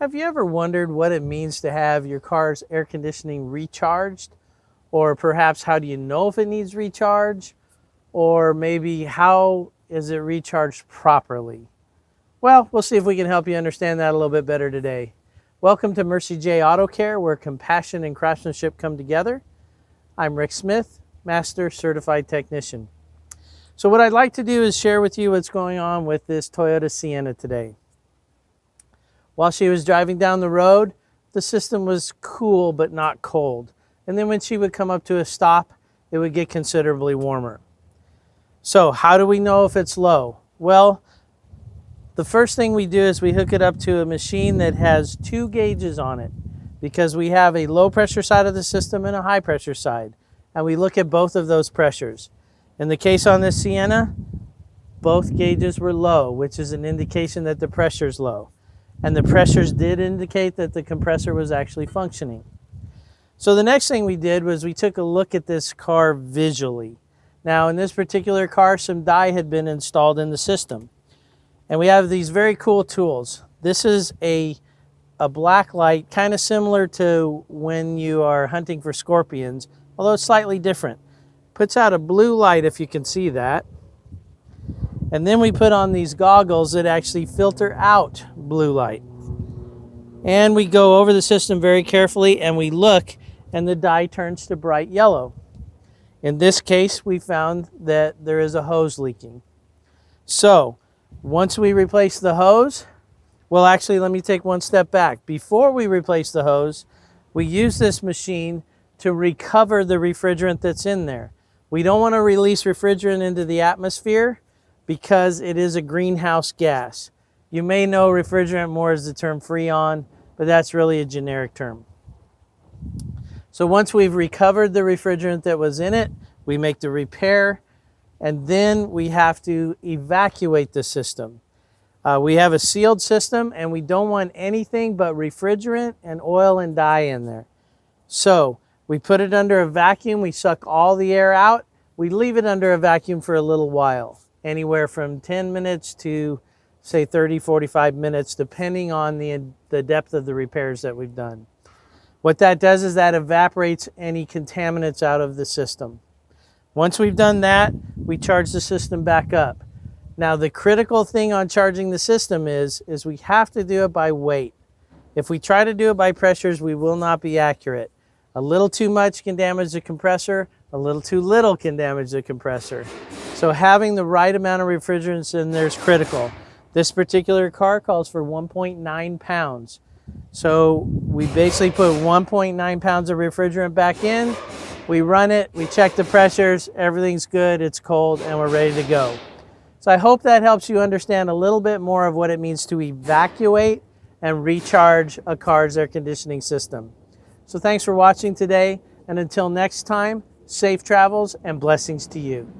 Have you ever wondered what it means to have your car's air conditioning recharged? Or perhaps how do you know if it needs recharge? Or maybe how is it recharged properly? Well, we'll see if we can help you understand that a little bit better today. Welcome to Mercie J Auto Care, where compassion and craftsmanship come together. I'm Rick Smith, Master Certified Technician. So what I'd like to do is share with you what's going on with this Toyota Sienna today. While she was driving down the road, the system was cool but not cold. And then when she would come up to a stop, it would get considerably warmer. So how do we know if it's low? Well, the first thing we do is we hook it up to a machine that has two gauges on it, because we have a low pressure side of the system and a high pressure side. And we look at both of those pressures. In the case on this Sienna, both gauges were low, which is an indication that the pressure is low. And the pressures did indicate that the compressor was actually functioning. So the next thing we did was we took a look at this car visually. Now in this particular car, some dye had been installed in the system. And we have these very cool tools. This is a black light, kind of similar to when you are hunting for scorpions, although it's slightly different. Puts out a blue light, if you can see that. And then we put on these goggles that actually filter out blue light. And we go over the system very carefully and we look, and the dye turns to bright yellow. In this case, we found that there is a hose leaking. So once we replace the hose, well, actually, let me take one step back. Before we replace the hose, we use this machine to recover the refrigerant that's in there. We don't want to release refrigerant into the atmosphere because it is a greenhouse gas. You may know refrigerant more as the term Freon, but that's really a generic term. So once we've recovered the refrigerant that was in it, we make the repair, and then we have to evacuate the system. We have a sealed system, and we don't want anything but refrigerant and oil and dye in there. So we put it under a vacuum, we suck all the air out, we leave it under a vacuum for a little while, anywhere from 10 minutes to say 30, 45 minutes, depending on the depth of the repairs that we've done. What that does is that evaporates any contaminants out of the system. Once we've done that, we charge the system back up. Now the critical thing on charging the system is we have to do it by weight. If we try to do it by pressures, we will not be accurate. A little too much can damage the compressor, a little too little can damage the compressor. So having the right amount of refrigerants in there is critical. This particular car calls for 1.9 pounds. So we basically put 1.9 pounds of refrigerant back in, we run it, we check the pressures, everything's good, it's cold, and we're ready to go. So I hope that helps you understand a little bit more of what it means to evacuate and recharge a car's air conditioning system. So thanks for watching today, and until next time, safe travels and blessings to you.